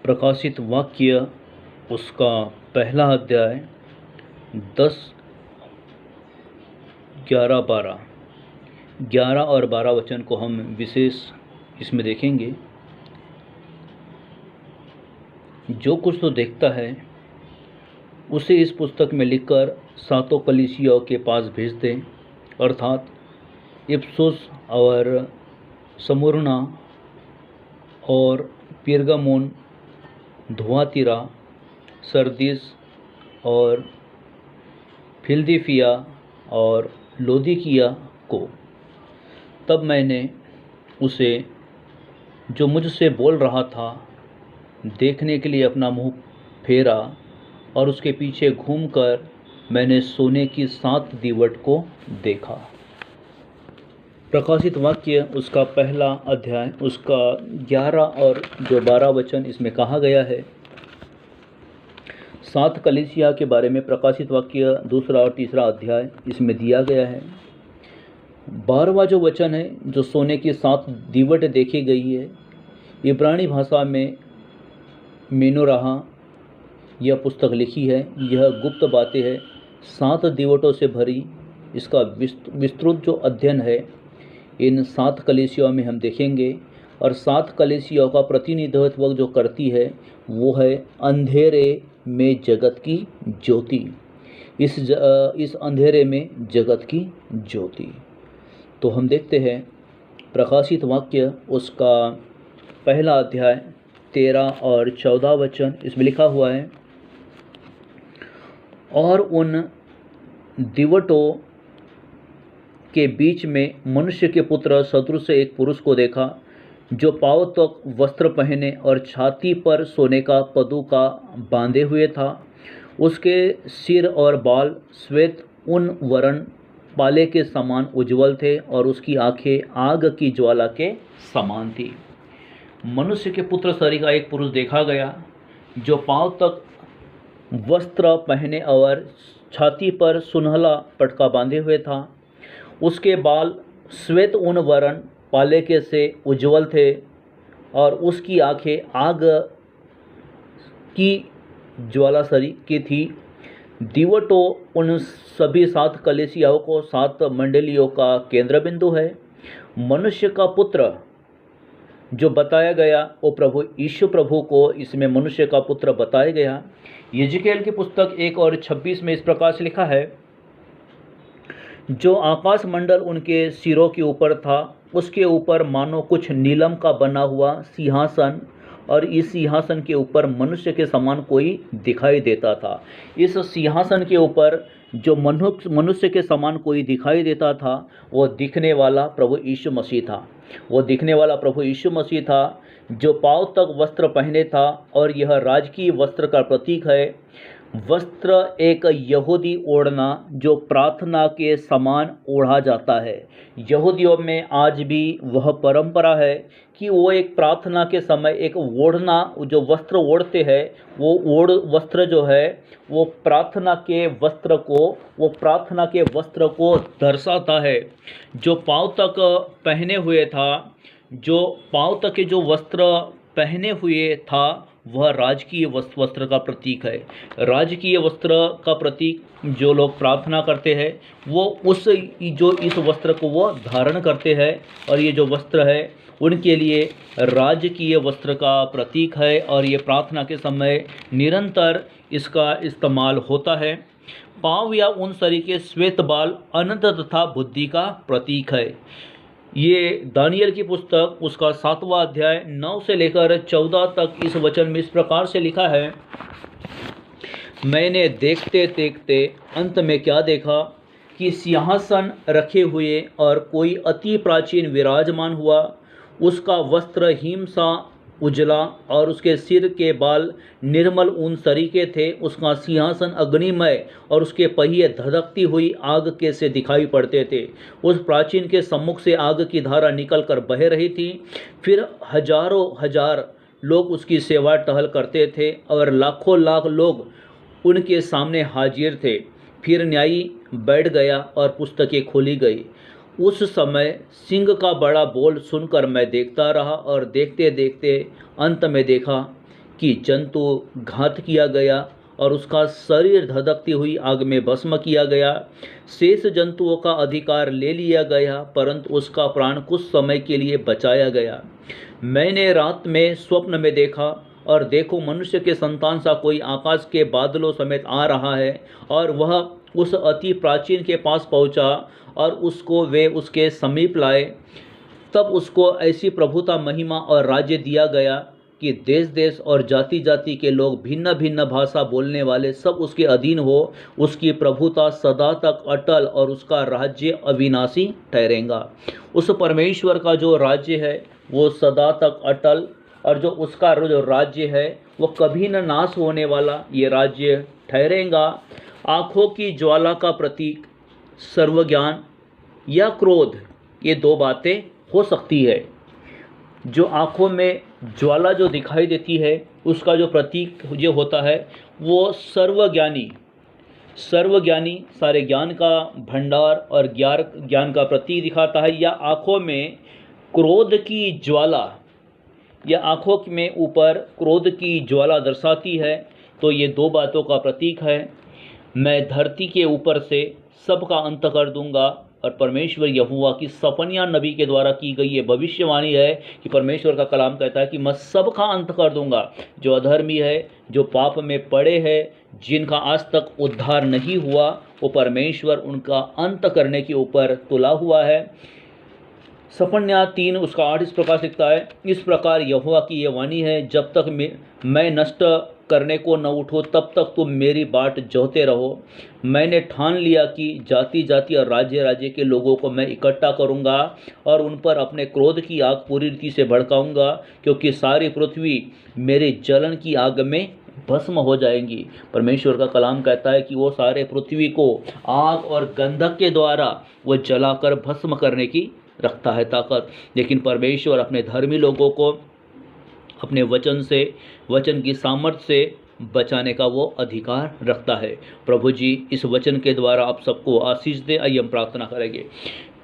प्रकाशित वाक्य उसका पहला अध्याय 10, 11, 12, 11 और 12 वचन को हम विशेष इसमें देखेंगे। जो कुछ तो देखता है उसे इस पुस्तक में लिखकर सातों कलीसियाओं के पास भेज दें, अर्थात इफसुस और स्मुर्ना और पेर्गामोन, धुआतीरा, सरदीस और फिलदिफिया और लौदीकिया को। तब मैंने उसे जो मुझसे बोल रहा था देखने के लिए अपना मुंह फेरा और उसके पीछे घूमकर मैंने सोने की 7 दीवट को देखा। प्रकाशित वाक्य उसका पहला अध्याय उसका 11 और जो 12 वचन इसमें कहा गया है। 7 कलीसिया के बारे में प्रकाशित वाक्य दूसरा और तीसरा अध्याय इसमें दिया गया है। 12वां जो वचन है, जो सोने की 7 दीवट देखी गई है, इब्रानी भाषा में मेनोराहा यह पुस्तक लिखी है। यह गुप्त बातें है, 7 दीवटों से भरी। इसका विस्तृत जो अध्ययन है इन 7 कलीसियाओं में हम देखेंगे। और 7 कलीसियाओं का प्रतिनिधित्व जो करती है वो है अंधेरे में जगत की ज्योति। इस अंधेरे में जगत की ज्योति। तो हम देखते हैं प्रकाशित वाक्य उसका पहला अध्याय 13 और 14 वचन इसमें लिखा हुआ है। और उन दीवटों के बीच में मनुष्य के पुत्र सदृश एक पुरुष को देखा, जो पाँव तक वस्त्र पहने और छाती पर सोने का पदुका बांधे हुए था। उसके सिर और बाल श्वेत ऊन वरण पाले के समान उज्ज्वल थे और उसकी आंखें आग की ज्वाला के समान थी। मनुष्य के पुत्र शरीर का एक पुरुष देखा गया, जो पाँव तक वस्त्र पहने और छाती पर सुनहला पटका बांधे हुए था। उसके बाल श्वेत ऊन वरण पाले के से उज्ज्वल थे और उसकी आंखें आग की ज्वाला सरी की थी। दीवटों उन सभी 7 कलीसियाओं को 7 मंडलियों का केंद्र बिंदु है। मनुष्य का पुत्र जो बताया गया वो प्रभु यीशु प्रभु को इसमें मनुष्य का पुत्र बताया गया। यिजकेल की पुस्तक 1 और 26 में इस प्रकार से लिखा है, जो आकाश मंडल उनके सिरों के ऊपर था, उसके ऊपर मानो कुछ नीलम का बना हुआ सिंहासन, और इस सिंहासन के ऊपर मनुष्य के समान कोई दिखाई देता था। इस सिंहासन के ऊपर जो मनुष्य के समान कोई दिखाई देता था वो दिखने वाला प्रभु यीशु मसीह था। वो दिखने वाला प्रभु यीशु मसीह था, जो पाँव तक वस्त्र पहने था, और यह राजकीय वस्त्र का प्रतीक है। वस्त्र एक यहूदी ओढ़ना जो प्रार्थना के समान ओढ़ा जाता है। यहूदियों में आज भी वह परंपरा है कि वो एक प्रार्थना के समय एक ओढ़ना, जो वस्त्र ओढ़ते हैं, वो वस्त्र जो है वो प्रार्थना के वस्त्र को दर्शाता है। जो पाँव तक पहने हुए था, जो पाँव तक के जो वस्त्र पहने हुए था, वह राजकीय वस्त्र का प्रतीक है। राजकीय वस्त्र का प्रतीक जो लोग प्रार्थना करते हैं वो इस वस्त्र को वो धारण करते हैं, और ये जो वस्त्र है उनके लिए राजकीय वस्त्र का प्रतीक है, और ये प्रार्थना के समय निरंतर इसका इस्तेमाल होता है। पाँव या उन शरीर के श्वेत बाल अनंत तथा बुद्धि का प्रतीक है। ये दानियल की पुस्तक उसका 7वां अध्याय 9 से लेकर 14 तक इस वचन में इस प्रकार से लिखा है, मैंने देखते देखते अंत में क्या देखा कि सिंहासन रखे हुए और कोई अति प्राचीन विराजमान हुआ। उसका वस्त्र हिम सा उजला और उसके सिर के बाल निर्मल ऊन सरीखे थे। उसका सिंहासन अग्निमय और उसके पहिए धधकती हुई आग के से दिखाई पड़ते थे। उस प्राचीन के सम्मुख से आग की धारा निकलकर बह रही थी। फिर हजारों हजार लोग उसकी सेवा टहल करते थे और लाखों लाख लोग उनके सामने हाजिर थे। फिर न्यायी बैठ गया और पुस्तकें खोली गई। उस समय सिंह का बड़ा बोल सुनकर मैं देखता रहा और देखते देखते अंत में देखा कि जंतु घात किया गया और उसका शरीर धधकती हुई आग में भस्म किया गया। शेष जंतुओं का अधिकार ले लिया गया, परंतु उसका प्राण कुछ समय के लिए बचाया गया। मैंने रात में स्वप्न में देखा, और देखो, मनुष्य के संतान सा कोई आकाश के बादलों समेत आ रहा है, और वह उस अति प्राचीन के पास पहुंचा और उसको वे उसके समीप लाए। तब उसको ऐसी प्रभुता, महिमा और राज्य दिया गया कि देश देश और जाति जाति के लोग, भिन्न भिन्न भाषा बोलने वाले सब उसके अधीन हो। उसकी प्रभुता सदा तक अटल और उसका राज्य अविनाशी ठहरेगा। उस परमेश्वर का जो राज्य है वो सदा तक अटल, और जो उसका जो राज्य है वो कभी न नाश होने वाला ये राज्य ठहरेगा। आँखों की ज्वाला का प्रतीक सर्वज्ञान या क्रोध, ये दो बातें हो सकती है। जो आँखों में ज्वाला जो दिखाई देती है उसका जो प्रतीक जो होता है वो सर्वज्ञानी सारे ज्ञान का भंडार और ज्ञान का प्रतीक दिखाता है। या आँखों में क्रोध की ज्वाला, या आँखों में ऊपर क्रोध की ज्वाला दर्शाती है, तो ये दो बातों का प्रतीक है। मैं धरती के ऊपर से सबका अंत कर दूंगा। और परमेश्वर यहोवा की सफन्या नबी के द्वारा की गई ये भविष्यवाणी है कि परमेश्वर का कलाम कहता है कि मैं सबका अंत कर दूंगा। जो अधर्मी है, जो पाप में पड़े हैं, जिनका आज तक उद्धार नहीं हुआ, वो परमेश्वर उनका अंत करने के ऊपर तुला हुआ है। सफन्या 3 उसका 8 इस प्रकार लिखता है, इस प्रकार यहोवा की ये वाणी है, जब तक मैं नष्ट करने को न उठो तब तक तुम मेरी बाट जोहते रहो। मैंने ठान लिया कि जाति जाति और राज्य राज्य के लोगों को मैं इकट्ठा करूंगा और उन पर अपने क्रोध की आग पूरी रीति से भड़काऊंगा, क्योंकि सारी पृथ्वी मेरे जलन की आग में भस्म हो जाएंगी। परमेश्वर का कलाम कहता है कि वो सारे पृथ्वी को आग और गंधक के द्वारा वो जलाकर भस्म करने की रखता है ताकत। लेकिन परमेश्वर अपने धर्मी लोगों को अपने वचन से, वचन की सामर्थ्य से बचाने का वो अधिकार रखता है। प्रभु जी इस वचन के द्वारा आप सबको आशीष दे। आइए हम प्रार्थना करेंगे।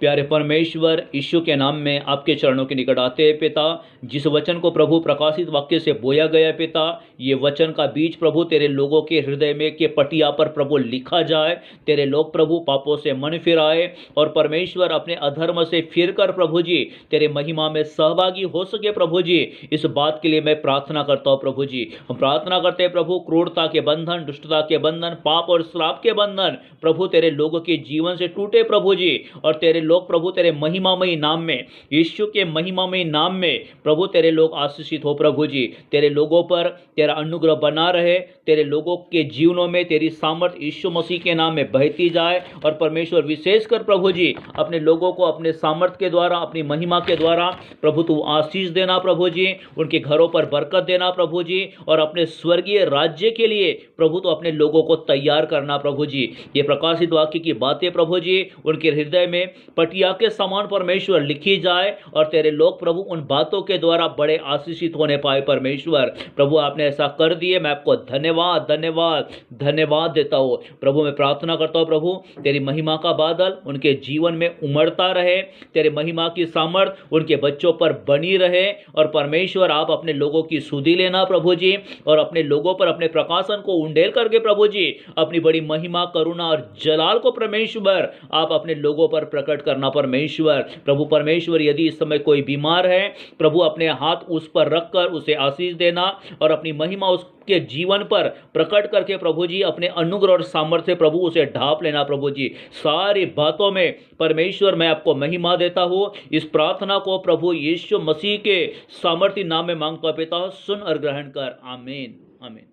प्यारे परमेश्वर, यीशु के नाम में आपके चरणों के निकट आते हैं पिता। जिस वचन को प्रभु प्रकाशित वाक्य से बोया गया पिता, ये वचन का बीज प्रभु तेरे लोगों के हृदय में के पटिया पर प्रभु लिखा जाए। तेरे लोग प्रभु पापों से मन फिराए और परमेश्वर अपने अधर्म से फिरकर प्रभु जी तेरे महिमा में सहभागी हो सके। प्रभु जी इस बात के लिए मैं प्रार्थना करता हूँ। प्रभु जी हम प्रार्थना करते हैं प्रभु, क्रूरता के बंधन, दुष्टता के बंधन, पाप और श्राप के बंधन प्रभु तेरे लोगों के जीवन से टूटे प्रभु जी। और तेरे लोग प्रभु तेरे महिमामयी नाम में, यीशु के महिमामयी नाम में प्रभु तेरे लोग आशीषित हो। प्रभु जी तेरे लोगों पर तेरा अनुग्रह बना रहे, तेरे लोगों के जीवनों में तेरी सामर्थ्य यीशु मसीह के नाम में बहती जाए। और परमेश्वर विशेषकर प्रभु जी अपने लोगों को अपने सामर्थ्य के द्वारा, अपनी महिमा के द्वारा प्रभु तू आशीष देना प्रभु जी, उनके घरों पर बरकत देना प्रभु जी, और अपने स्वर्गीय राज्य के लिए प्रभु तो अपने लोगों को तैयार करना प्रभु जी। ये प्रकाशित वाक्य की बातें प्रभु जी उनके हृदय में पटिया के समान परमेश्वर लिखी जाए और तेरे लोग प्रभु उन बातों के द्वारा बड़े आशीषित होने पाए। परमेश्वर प्रभु आपने ऐसा कर दिए, मैं आपको धन्यवाद धन्यवाद धन्यवाद देता हूँ। प्रभु मैं प्रार्थना करता हूँ प्रभु तेरी महिमा का बादल उनके जीवन में उमड़ता रहे, तेरे महिमा की सामर्थ उनके बच्चों पर बनी रहे। और परमेश्वर आप अपने लोगों की सुधि लेना प्रभु जी, और अपने लोगों पर अपने प्रकाशन को उंडेल करके प्रभु जी अपनी बड़ी महिमा, करुणा और जलाल को परमेश्वर आप अपने लोगों पर प्रकट करना परमेश्वर। प्रभु परमेश्वर यदि इस समय कोई बीमार है प्रभु अपने हाथ उस पर रखकर उसे आशीष देना और अपनी महिमा उसके जीवन पर प्रकट करके प्रभु जी अपने अनुग्रह और सामर्थ्य प्रभु उसे ढांप लेना प्रभु जी। सारी बातों में परमेश्वर मैं आपको महिमा देता हूँ। इस प्रार्थना को प्रभु यीशु मसीह के सामर्थ्य नाम में मांगता पिता, सुन और ग्रहण कर। आमीन आमीन।